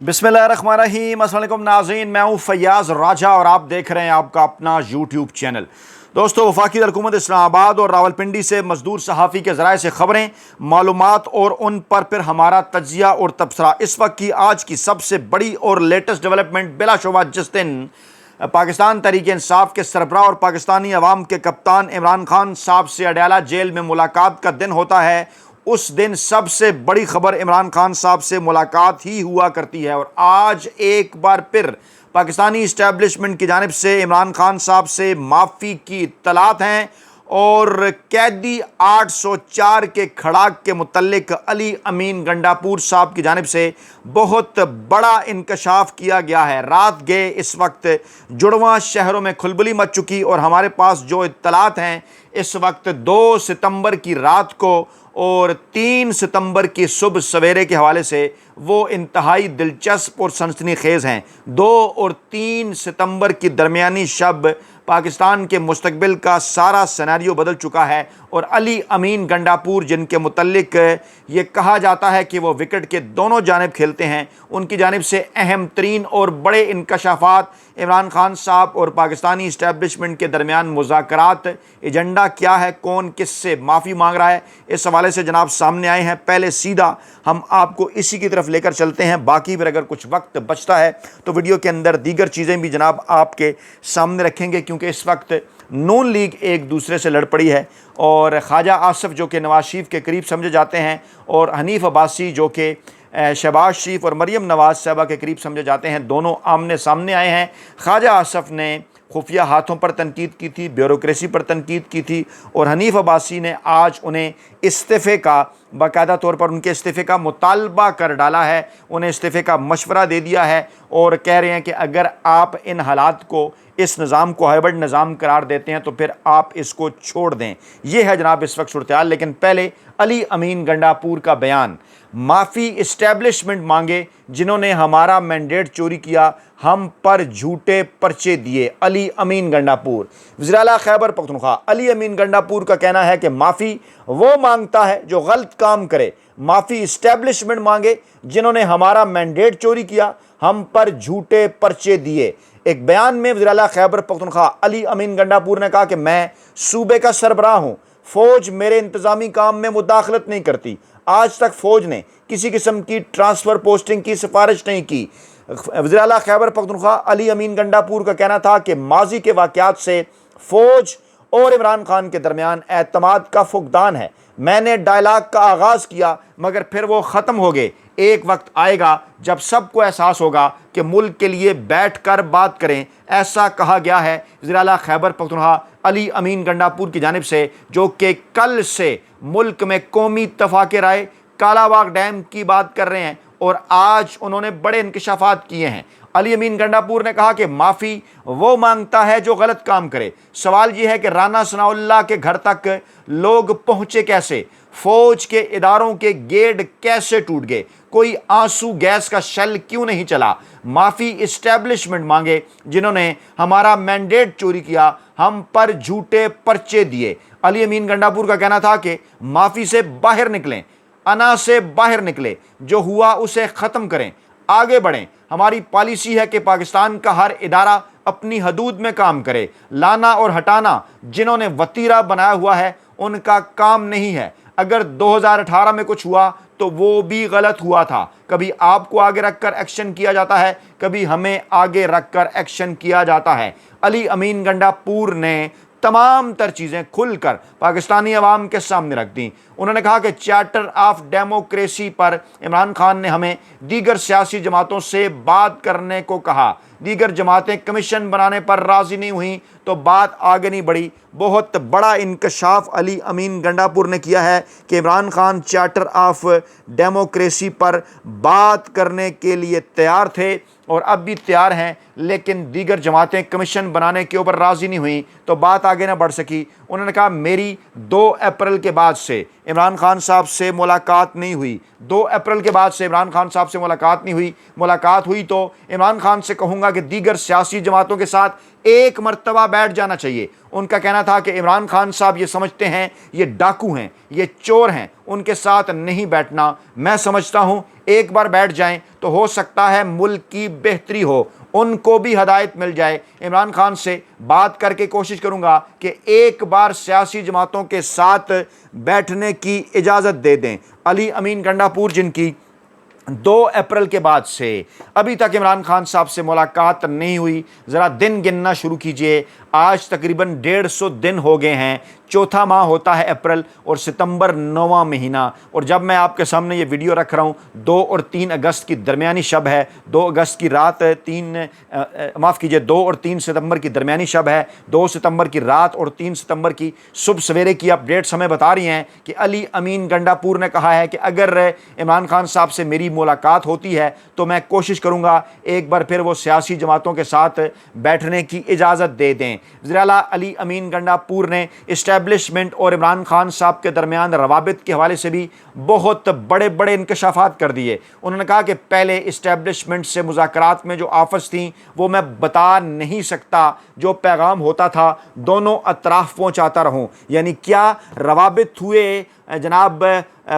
बिस्मिल्लाहिर्रहमानिर्रहीम। अस्सलाम वालेकुम नाज़रीन, मैं हूँ फैयाज़ राजा और आप देख रहे हैं आपका अपना यूट्यूब चैनल। दोस्तों, वफाकी हुकूमत इस्लामाबाद और रावलपिंडी से मजदूर सहाफ़ी के ज़राए से ख़बरें, मालूमात और उन पर फिर हमारा तज्जिया और तबसरा। इस वक्त की आज की सबसे बड़ी और लेटेस्ट डेवलपमेंट बिलाशुबा जिस दिन पाकिस्तान तहरीक इंसाफ के सरबराह और पाकिस्तानी अवाम के कप्तान इमरान खान साहब से अडयाला जेल में मुलाकात का दिन होता है, उस दिन सबसे बड़ी खबर इमरान खान साहब से मुलाकात ही हुआ करती है। और आज एक बार फिर पाकिस्तानी इस्टेब्लिशमेंट की जानिब से इमरान खान साहब से माफ़ी की इत्तलात हैं और कैदी 804 के खड़ाक के मुतल्लिक अली अमीन गंडापुर साहब की जानिब से बहुत बड़ा इंकशाफ किया गया है। रात गए इस वक्त जुड़वां शहरों में खुलबली मच चुकी और हमारे पास जो इत्तलात हैं इस वक्त 2 सितंबर की रात को और 3 सितंबर की सुबह सवेरे के हवाले से वो इंतहाई दिलचस्प और सनसनीखेज़ हैं। 2 और 3 सितंबर की दरमियानी शब पाकिस्तान के मुस्तकबिल का सारा सिनेरियो बदल चुका है और अली अमीन गंडापुर जिनके मुतल्लिक ये कहा जाता है कि वो विकेट के दोनों जानिब खेलते हैं, उनकी जानिब से अहम तरीन और बड़े इंकशाफात इमरान खान साहब और पाकिस्तानी इस्टेब्लिशमेंट के दरमियान मुज़ाकरात, एजेंडा क्या है, कौन किससे माफ़ी मांग रहा है, इस हवाले से जनाब सामने आए हैं। पहले सीधा हम आपको इसी की तरफ लेकर चलते हैं। बाकी फिर अगर कुछ वक्त बचता है तो वीडियो के अंदर दीगर चीज़ें भी जनाब आपके सामने रखेंगे, क्योंकि इस वक्त नून लीग एक दूसरे से लड़ पड़ी है और ख्वाजा आसफ जो कि नवाज शरीफ के करीब समझे जाते हैं और हनीफ अब्बासी जो कि शहबाज शरीफ और मरीम नवाज साहबा के करीब समझे जाते हैं, दोनों आमने सामने आए हैं। ख्वाजा आसफ ने खुफिया हाथों पर तनकीद की थी, ब्यूरोक्रेसी पर तनकीद की थी और हनीफ अब्बासी ने आज उन्हें इस्तीफ़े का बाकायदा तौर पर उनके इस्तीफ़े का मुतालबा कर डाला है, उन्हें इस्तीफ़े का मशवरा दे दिया है और कह रहे हैं कि अगर आप इन हालात को, इस निज़ाम को हाइब्रिड निज़ाम करार देते हैं तो फिर आप इसको छोड़ दें। यह है जनाब इस वक्त सूरत-ए-हाल। लेकिन पहले अली अमीन गंडापुर का बयान। माफ़ी इस्टेब्लिशमेंट मांगे जिन्होंने हमारा मैंडेट चोरी किया, हम पर झूठे पर्चे दिए। अली अमीन गंडापुर, वज़ीर आला खैबर पख्तूनख्वा अली अमीन गंडापुर का कहना है कि माफ़ी वो मांगता है जो गलत काम करे। माफ़ी इस्टेब्लिशमेंट मांगे जिन्होंने हमारा मैंडेट चोरी किया, हम पर झूठे पर्चे दिए। एक बयान में वज़ीर आला खैबर पख्तूनख्वा अली अमीन गंडापुर ने कहा कि मैं सूबे का सरबराह हूँ, फ़ौज मेरे इंतज़ामी काम में मुदाखलत नहीं करती। आज तक फ़ौज ने किसी किस्म की ट्रांसफ़र पोस्टिंग की सिफारिश नहीं की। वज़ीर आला खैबर पख्तूनख्वा अली अमीन गंडापुर का कहना था कि माजी के वाक़यात से फ़ौज और इमरान खान के दरमियान एतमाद का फुकदान है। मैंने डायलाग का आगाज़ किया मगर फिर वो ख़त्म हो गए। एक वक्त आएगा जब सबको एहसास होगा कि मुल्क के लिए बैठ कर बात करें, ऐसा कहा गया है वज़ीर आला खैबर पख्तूनख्वा अली अमीन गंडापुर की जानिब से, जो कि कल से मुल्क में कौमी इत्तफ़ाक़ राय कालाबाग डैम की बात कर रहे हैं और आज उन्होंने बड़े इंकशाफात किए हैं। अली अमीन गंडापुर ने कहा कि माफ़ी वो मांगता है जो गलत काम करे। सवाल यह है कि राना सनाउल्लाह के घर तक लोग पहुँचे कैसे, फ़ौज के इदारों के गेट कैसे टूट गए, कोई आंसू गैस का शल क्यों नहीं चला। माफ़ी इस्टेब्लिशमेंट मांगे जिन्होंने हमारा मैंडेट चोरी किया, हम पर झूठे पर्चे दिए। अली अमीन गंडापुर का कहना था कि माफ़ी से बाहर निकलें, अना से बाहर निकले, जो हुआ उसे ख़त्म करें, आगे बढ़ें। हमारी पॉलिसी है कि पाकिस्तान का हर इदारा अपनी हदूद में काम करे। लाना और हटाना जिन्होंने वतीरा बनाया हुआ है उनका काम नहीं है। अगर 2018 में कुछ हुआ तो वो भी गलत हुआ था। कभी आपको आगे रखकर एक्शन किया जाता है, कभी हमें आगे रखकर एक्शन किया जाता है। अली अमीन गंडापुर ने तमाम तर चीज़ें खुलकर पाकिस्तानी अवाम के सामने रख दी। उन्होंने कहा कि चार्टर ऑफ डेमोक्रेसी पर इमरान खान ने हमें दीगर सियासी जमातों से बात करने को कहा। दीगर जमातें कमीशन बनाने पर राज़ी नहीं हुई तो बात आगे नहीं बढ़ी। बहुत बड़ा इंकशाफ अली अमीन गंडापुर ने किया है कि Imran Khan charter of democracy पर बात करने के लिए तैयार थे और अब भी तैयार हैं, लेकिन दीगर जमातें कमीशन बनाने के ऊपर राज़ी नहीं हुई तो बात आगे ना बढ़ सकी। उन्होंने कहा मेरी 2 अप्रैल के बाद से इमरान खान साहब से मुलाकात नहीं हुई। 2 अप्रैल के बाद से इमरान खान साहब से मुलाकात नहीं हुई। मुलाकात हुई तो इमरान खान से कहूँगा कि दीगर सियासी जमातों के साथ एक मरतबा बैठ जाना चाहिए। उनका कहना था कि इमरान खान साहब ये समझते हैं ये डाकू हैं, ये चोर हैं, उनके साथ नहीं बैठना। मैं समझता हूँ एक बार बैठ जाएं तो हो सकता है मुल्क की बेहतरी हो, उनको भी हदायत मिल जाए। इमरान खान से बात करके कोशिश करूंगा कि एक बार सियासी जमातों के साथ बैठने की इजाज़त दे दें। अली अमीन गंडापुर, जिनकी 2 अप्रैल के बाद से अभी तक इमरान खान साहब से मुलाकात नहीं हुई, ज़रा दिन गिनना शुरू कीजिए। आज तकरीबन 150 दिन हो गए हैं। चौथा माह होता है अप्रैल और सितंबर 9वां महीना। और जब मैं आपके सामने ये वीडियो रख रहा हूँ 2 और 3 अगस्त की दरमियानी शब है। 2 अगस्त की रात 2 और 3 सितंबर की दरमियानी शब है। 2 सितंबर की रात और 3 सितंबर की सुबह सवेरे की अपडेट्स हमें बता रही हैं कि अली अमीन गंडापुर ने कहा है कि अगर इमरान खान साहब से मेरी मुलाकात होती है तो मैं कोशिश करूँगा एक बार फिर वो सियासी जमातों के साथ बैठने की इजाज़त दे दें। ज़रा अली अमीन गंडापुर ने इस्टेब्लिशमेंट और इमरान खान साहब के दरमियान रवाबित के हवाले से भी बहुत बड़े बड़े इंकशाफात कर दिए। उन्होंने कहा कि पहले इस्टेब्लिशमेंट से मुज़ाकरात में जो आफर्स थी वो मैं बता नहीं सकता, जो पैगाम होता था दोनों अतराफ पहुँचाता रहूँ। यानी क्या रवाबित हुए जनाब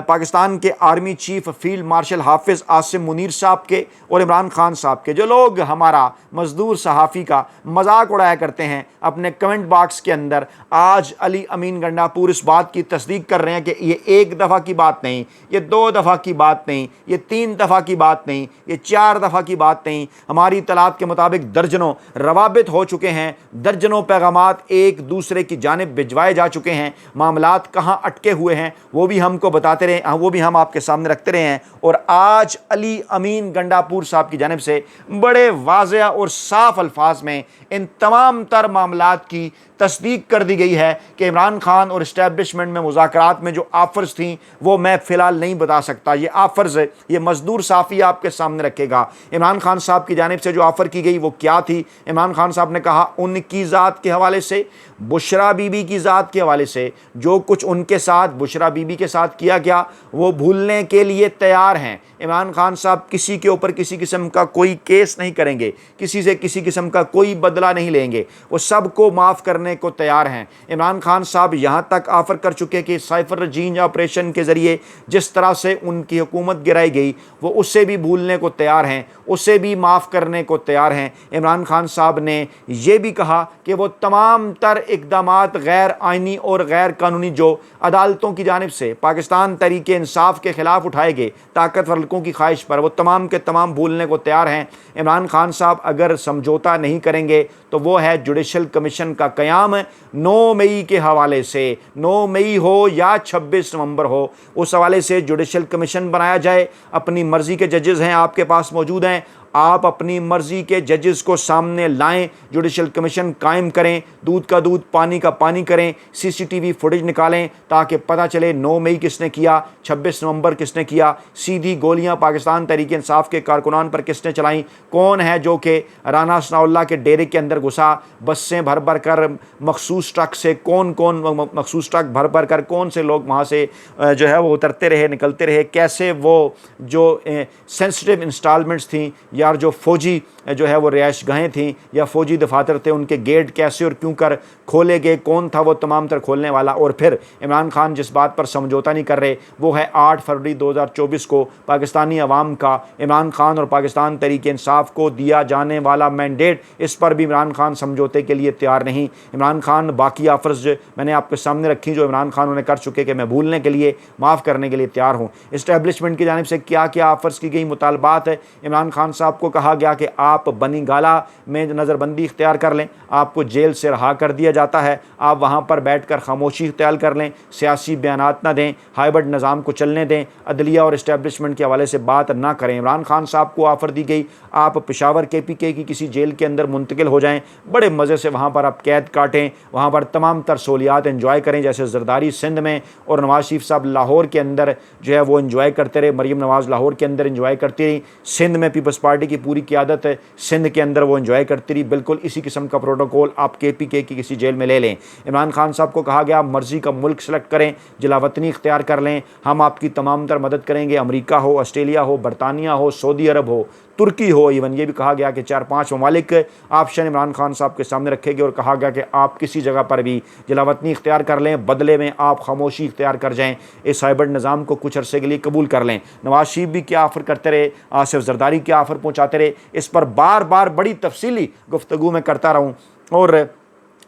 पाकिस्तान के आर्मी चीफ फील्ड मार्शल हाफिज़ आसिम मुनीर साहब के और इमरान खान साहब के। जो लोग हमारा मजदूर सहाफ़ी का मजाक उड़ाया करते हैं अपने कमेंट बॉक्स के अंदर, आज अली अमीन गंडापुर इस बात की तस्दीक कर रहे हैं कि ये 1 दफ़ा की बात नहीं, ये 2 दफ़ा की बात नहीं, ये 3 दफ़ा की बात नहीं, ये 4 दफ़ा की बात नहीं। हमारी इत्तलात के मुताबिक दर्जनों रवाबित हो चुके हैं, दर्जनों पैगामात एक दूसरे की जानिब भिजवाए जा चुके हैं। मामलात कहाँ अटके हुए हैं वो भी हमको बताते रहे, वो भी हम आपके सामने रखते रहे हैं। और आज अली अमीन गंडापुर साहब की जानिब से बड़े वाज़ेह और साफ अल्फाज में इन तमाम तर मामलात की तस्दीक कर दी गई है कि इमरान खान और इस्टेब्लिशमेंट में मुज़ाकरात में जो आफर्स थी वो मैं फ़िलहाल नहीं बता सकता। ये आफर्स ये मजदूर साफ़ी आपके सामने रखेगा। इमरान खान साहब की जानिब से जो ऑफ़र की गई वो क्या थी? इमरान खान साहब ने कहा उनकी ज़ात के हवाले से, बुशरा बीबी की ज़ात के हवाले से जो कुछ उनके साथ बुशरा बीबी के साथ किया गया वो भूलने के लिए तैयार हैं। इमरान खान साहब किसी के ऊपर किसी किस्म का कोई केस नहीं करेंगे, किसी से किसी किस्म का कोई बदला नहीं लेंगे, वो सबको माफ़ करने को तैयार हैं। इमरान खान साहब यहाँ तक ऑफ़र कर चुके कि साइफर रजीन ऑपरेशन के ज़रिए जिस तरह से उनकी हुकूमत गिराई गई वो उससे भी भूलने को तैयार हैं, उससे भी माफ़ करने को तैयार हैं। इमरान खान साहब ने यह भी कहा कि वो तमाम तर इक़दामात गैर आइनी और गैर कानूनी जो अदालतों की जानिब से पाकिस्तान तरीके इंसाफ के ख़िलाफ़ उठाए गए ताकतवर लोगों की ख्वाहिश पर, वो तमाम के तमाम भूलने को तैयार हैं। इमरान खान साहब अगर समझौता नहीं करेंगे तो वो है जुडिशल कमीशन का क़याम 9 मई के हवाले से, 9 मई हो या 26 नवंबर हो, उस हवाले से जुडिशल कमीशन बनाया जाए। अपनी मर्ज़ी के जजेस हैं आपके पास मौजूद हैं, आप अपनी मर्ज़ी के जजेस को सामने लाएं, जुडिशल कमीशन कायम करें, दूध का दूध पानी का पानी करें, सीसीटीवी फुटेज निकालें ताकि पता चले 9 मई किसने किया, 26 नवंबर किसने किया, सीधी गोलियां पाकिस्तान तहरीक इंसाफ के कारकुनान पर किसने चलाई, कौन है जो कि राना सनाउल्लाह के डेरे के अंदर घुसा, बसें भर भर कर मखसूस ट्रक से कौन मखसूस ट्रक भर भर कर कौन से लोग वहाँ से जो है वो उतरते रहे, निकलते रहे, कैसे वो जो सेंसिटिव इंस्टॉलमेंट्स थी यार, जो फ़ौजी जो है वो रिहाइश गाहें थी या फ़ौजी दफातर थे, उनके गेट कैसे और क्यों कर खोले गए, कौन था वो तमाम तर खोलने वाला। और फिर इमरान खान जिस बात पर समझौता नहीं कर रहे वो है 8 फरवरी 2024 को पाकिस्तानी अवाम का इमरान खान और पाकिस्तान तहरीक इंसाफ को दिया जाने वाला मैंडेट, इस पर भी इमरान खान समझौते के लिए तैयार नहीं। इमरान खान बाकी ऑफर्स जो मैंने आपके सामने रखी जो इमरान खान उन्हें कर चुके कि मैं भूलने के लिए, माफ़ करने के लिए तैयार हूँ। इस्टेब्लिशमेंट की जानिब से क्या क्या ऑफर्स की गई मुतालबात है, इमरान खान साहब को कहा गया कि आप बनी गाला में नज़रबंदी इख्तियार कर लें, आपको जेल से रहा कर दिया जाता है, आप वहाँ पर बैठ कर खामोशी इख्तियार कर लें, सियासी बयानात ना दें, हाइब्रिड निज़ाम को चलने दें, अदलिया और इस्टेब्लिशमेंट के हवाले से बात ना करें। इमरान खान साहब को ऑफ़र दी गई आप पेशावर KPK की किसी जेल के अंदर मुंतकिल हो जाएँ, बड़े मज़े से वहाँ पर आप कैद काटें, वहाँ पर तमाम तर सहूलियात इन्जॉय करें, जैसे जरदारी सिंध में और नवाज़ शरीफ साहब लाहौर के अंदर जो है वो इन्जॉय करते रहे, मरीम नवाज़ लाहौर के अंदर इन्जॉय करती रही, सिंध में पीपल्स पार्टी पार्टी की पूरी क़यादत सिंध के अंदर वो एंजॉय करती रही। बिल्कुल इसी किस्म का प्रोटोकॉल आप KPK की किसी जेल में ले लें। इमरान खान साहब को कहा गया आप मर्ज़ी का मुल्क सेलेक्ट करें, जलावतनी इख्तियार कर लें, हम आपकी तमाम तर मदद करेंगे। अमेरिका हो, ऑस्ट्रेलिया हो, बरतानिया हो, सऊदी अरब हो, तुर्की हो, इवन ये भी कहा गया कि 4-5 ममालिक ऑप्शन इमरान खान साहब के सामने रखे गए और कहा गया कि आप किसी जगह पर भी जलावतनी इख्तियार कर लें, बदले में आप खामोशी इख्तियार कर जाएँ, इस हाइब्रिड निज़ाम को कुछ अरसे के लिए कबूल कर लें। नवाज शरीफ भी क्या ऑफ़र करते रहे, आसिफ जरदारी क्या ऑफ़र पहुँचाते रहे, इस पर बार बार बड़ी तफसीली गुफ्तगू में करता रहूँ। और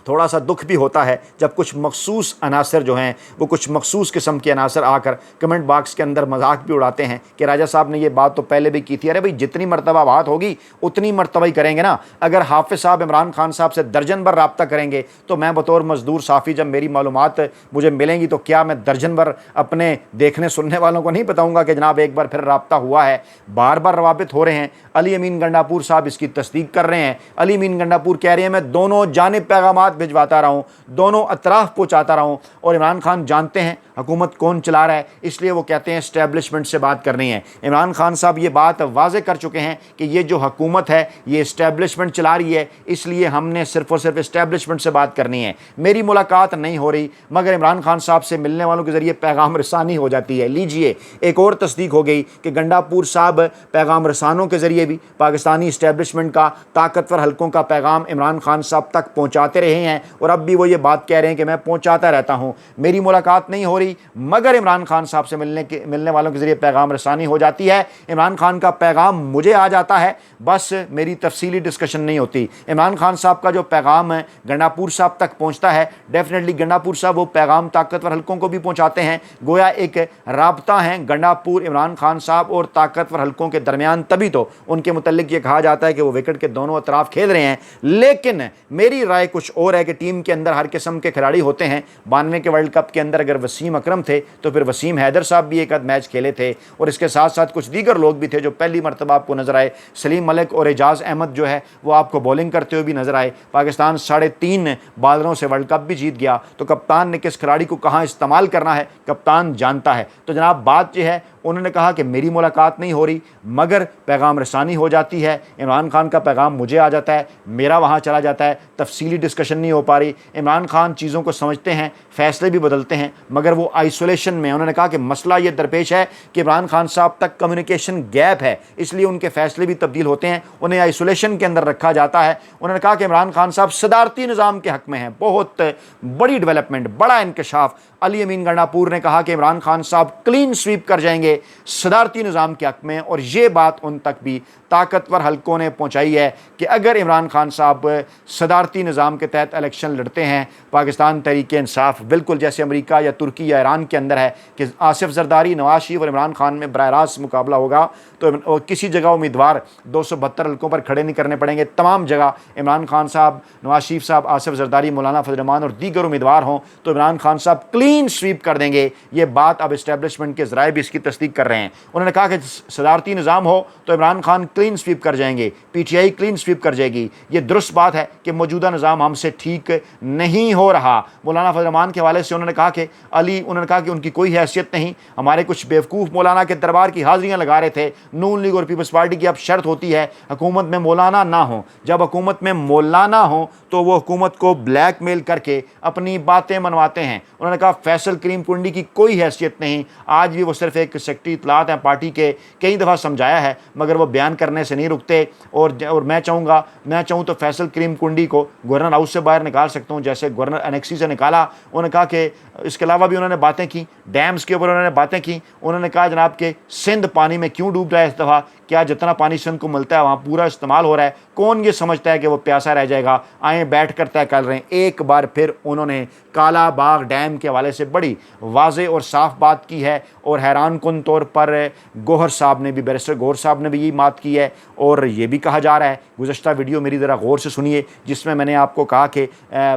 थोड़ा सा दुख भी होता है जब कुछ मखसूस अनासर जो हैं वो कुछ मखसूस किस्म के अनासर आकर कमेंट बॉक्स के अंदर मजाक भी उड़ाते हैं कि राजा साहब ने ये बात तो पहले भी की थी। अरे भाई, जितनी मरतबा बात होगी उतनी मरतबा ही करेंगे ना। अगर हाफिज़ साहब इमरान खान साहब से दर्जन भर रब्ता करेंगे तो मैं बतौर मजदूर साफ़ी जब मेरी मालूमात मुझे मिलेंगी तो क्या मैं दर्जन भर अपने देखने सुनने वालों को नहीं बताऊँगा कि जनाब एक बार फिर रब्ता हुआ है। बार बार रवाबित हो रहे हैं। अली अमीन गंडापुर साहब इसकी तस्दीक कर रहे हैं। अली अमीन गंडापुर कह रहे हैं मैं दोनों जानिब पैगामात भिजवाता रहा हूँ, दोनों अतराफ पहुँचाता रहा हूँ। और इमरान खान जानते हैं हुकूमत कौन चला रहा है, इसलिए वो कहते हैं इस्टेब्लिशमेंट से बात करनी है। इमरान खान साहब ये बात वाज़े कर चुके हैं कि ये जो हुकूमत है ये इस्टेब्लिशमेंट चला रही है, इसलिए हमने सिर्फ और सिर्फ इस्टेब्लिशमेंट से बात करनी है। मेरी मुलाकात नहीं हो रही, मगर इमरान खान साहब से मिलने वालों के ज़रिए पैगाम रसानी हो जाती है। लीजिए, एक और तस्दीक हो गई कि गंडापुर साहब पैगाम रसानों के ज़रिए भी पाकिस्तानी इस्टेब्लिशमेंट का, ताकतवर हलकों का पैगाम इमरान खान साहब तक पहुँचाते रहे हैं और अब भी वो ये बात कह रहे हैं कि मैं पहुँचाता रहता हूँ। मेरी मुलाकात नहीं हो रही, मगर इमरान खान साहब से मिलने वालों के जरिए पैगाम रसानी हो जाती है। इमरान खान का पैगाम मुझे आ जाता है, बस मेरी तफसीली डिस्कशन नहीं होती। इमरान खान साहब का जो पैगाम है गंडापुर साहब तक पहुंचता है, डेफिनेटली गंडापुर साहब वो पैगाम ताकतवर हलकों को भी पहुंचाते हैं। गोया एक राब्ता है गंडापुर, इमरान खान साहब और ताकतवर हलकों के दरमियान, तभी तो उनके मुतल्लिक ये कहा जाता है कि वो विकेट के दोनों अतराफ खेल रहे हैं। लेकिन मेरी राय कुछ और है कि टीम के अंदर हर किस्म के खिलाड़ी होते हैं। 92 के वर्ल्ड कप के अंदर अगर वसीम अकरम थे तो फिर वसीम हैदर साहब भी एक आध मैच खेले थे और इसके साथ साथ कुछ दीगर लोग भी थे जो पहली मरतबा आपको नजर आए। सलीम मलिक और एजाज अहमद जो है वो आपको बॉलिंग करते हुए भी नजर आए। पाकिस्तान 3.5 बॉलरों से वर्ल्ड कप भी जीत गया। तो कप्तान ने किस खिलाड़ी को कहाँ इस्तेमाल करना है कप्तान जानता है। तो जनाब बात यह है, उन्होंने कहा कि मेरी मुलाकात नहीं हो रही मगर पैगाम रसानी हो जाती है। इमरान खान का पैगाम मुझे आ जाता है, मेरा वहाँ चला जाता है, तफसीली डिस्कशन नहीं हो पा रही। इमरान खान चीज़ों को समझते हैं, फ़ैसले भी बदलते हैं, मगर वो आइसोलेशन में। उन्होंने कहा कि मसला ये दरपेश है कि इमरान खान साहब तक कम्युनिकेशन गैप है, इसलिए उनके फ़ैसले भी तब्दील होते हैं, उन्हें आइसोलेशन के अंदर रखा जाता है। उन्होंने कहा कि इमरान खान साहब सदारती निज़ाम के हक़ में हैं, बहुत बड़ी डेवलपमेंट, बड़ा इंकशाफ। अली अमीन गंडापुर ने कहा कि इमरान खान साहब क्लीन स्वीप कर जाएंगे सदारती निज़ाम के हक़ में, और ये बात उन तक भी ताकतवर हलकों ने पहुँचाई है कि अगर इमरान खान साहब सदारती निज़ाम के तहत इलेक्शन लड़ते हैं, पाकिस्तान तहरीक इंसाफ बिल्कुल जैसे अमेरिका या तुर्की या ईरान के अंदर है कि आसिफ जरदारी, नवाज शरीफ और इमरान खान में बराह रास्त मुकाबला होगा, तो किसी जगह उम्मीदवार 272 हलकों पर खड़े नहीं करने पड़ेंगे। तमाम जगह इमरान खान साहब, नवाज शरीफ साहब, आसिफ जरदारी, मौलाना फजल रहमान और दीगर उम्मीदवार हों तो इमरान खान साहब क्लीन स्वीप कर देंगे। ये बात अब इस्टेब्लिशमेंट के ज़राए भी इसकी तस्दीक कर रहे हैं। उन्होंने कहा कि सदारती निज़ाम हो तो इमरान खान क्लीन स्वीप कर जाएंगे, PTI क्लीन स्वीप कर जाएगी। ये दुरुस्त बात है कि मौजूदा निज़ाम हमसे ठीक नहीं हो रहा। मौलाना फजल रहमान के हवाले से उन्होंने कहा कि उन्होंने कहा कि उनकी कोई हैसियत नहीं, हमारे कुछ बेवकूफ़ मौलाना के दरबार की हाज़िरियाँ लगा रहे थे। नून लीग और पीपल्स पार्टी की अब शर्त होती है हुकूमत में मौलाना ना हो। जब हुकूमत में मौलाना हो तो वो हुकूमत को ब्लैकमेल करके अपनी बातें मनवाते हैं। उन्होंने कहा फैसल करीम कुंडी की कोई हैसियत नहीं, आज भी वो सिर्फ एक सेक्रेटरी इत्तलात हैं पार्टी के, कई दफ़ा समझाया है मगर वो बयान करने से नहीं रुकते। और मैं चाहूँ तो फैसल करीम कुंडी को गवर्नर हाउस से बाहर निकाल सकता हूँ, जैसे गवर्नर एनेक्सी से निकाला। उन्होंने कहा कि इसके अलावा भी उन्होंने बातें की, डैम्स के ऊपर उन्होंने बातें की। उन्होंने कहा जनाब कि सिंध पानी में क्यों डूब रहा है इस दफ़ा, क्या जितना पानी सिंध को मिलता है वहाँ पूरा इस्तेमाल हो रहा है? कौन ये समझता है कि वो प्यासा रह जाएगा? आए बैठ कर तय कर रहे हैं। एक बार फिर उन्होंने काला बाग डैम के हवाले से बड़ी वाज़े और साफ बात की है और हैरान कुन तौर पर गौहर साहब ने भी, बैरिस्टर गौहर साहब ने भी यही बात की है। और ये भी कहा जा रहा है, गुज़श्ता वीडियो मेरी ज़रा गौर से सुनिए जिसमें मैंने आपको कहा कि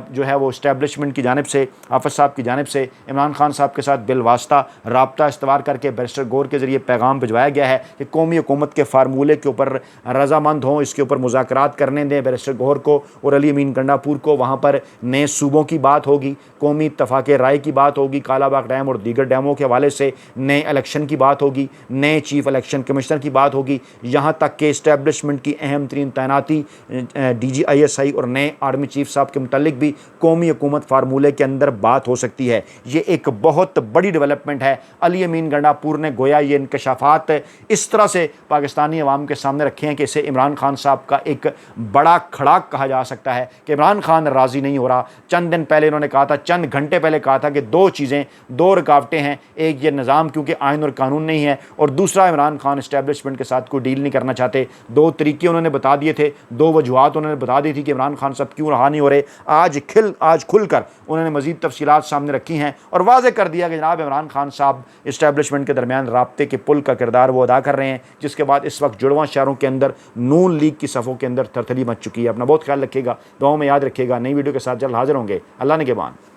जो है वो इस्टेब्लिशमेंट की जानिब से, हाफ़िज़ साहब की जानिब से इमरान खान साहब के साथ बिलवास्ता राब्ता इस्तवार करके बैरिस्टर गौहर के ज़रिए पैगाम भिजवाया गया है कि कौमी हुकूमत के फार्मूले के ऊपर रजामंद हों, इसके ऊपर मुज़ाकरात करने दें बैरिस्टर गौहर को और अली अमीन गंडापुर को। वहाँ पर नए सूबों की बात होगी, कौमी इत्तफाक़ राय की बात होगी, कालाबाग डैम और दीगर डैमों के हवाले से नए इलेक्शन की बात होगी, नए चीफ इलेक्शन कमिश्नर की बात होगी, यहाँ तक कि इस्टेब्लिशमेंट की अहम तरीन तैनाती DGISI और नए आर्मी चीफ साहब के मुतल्लिक भी कौमी हुकूमत फार्मूले के अंदर बात हो सकती है। ये एक बहुत बड़ी डेवलपमेंट है। अली अमीन गंडापुर ने गोया ये इंकशाफात इस तरह से पाकिस्तानी अवाम के सामने रखे हैं कि इसे इमरान खान साहब का एक बड़ा खड़ाक कहा जा सकता है कि इमरान खान राज़ी नहीं हो रहा। चंद दिन पहले इन्होंने कहा था, चंद घंटे पहले कहा था कि दो चीज़ें, दो रुकावटें हैं, एक ये निज़ाम क्योंकि आइन और कानून नहीं है, और दूसरा इमरान खान इस्टेब्लिशमेंट के साथ कोई डील नहीं करना चाहते। दो तरीके उन्होंने बता दिए थे, दो वजूहात उन्होंने बता दी थी कि इमरान खान साहब क्यों रहा नहीं हो रहे। आज खुलकर उन्होंने मज़ीद तफसीलात सामने रखी हैं और वाज़ेह कर दिया कि जनाब इमरान खान साहब इस्टेब्लिशमेंट के दरमियान राब्ते के पुल का किरदार वो अदा कर रहे हैं, जिसके बाद इस वक्त जुड़वां शहरों के अंदर नून लीग की सफ़ों के अंदर थरथरी मच चुकी है। अपना बहुत ख्याल रखिएगा, दुआओं में याद रखिएगा। नई वीडियो के साथ जल्द हाजिर होंगे। अल्लाह ने के मान।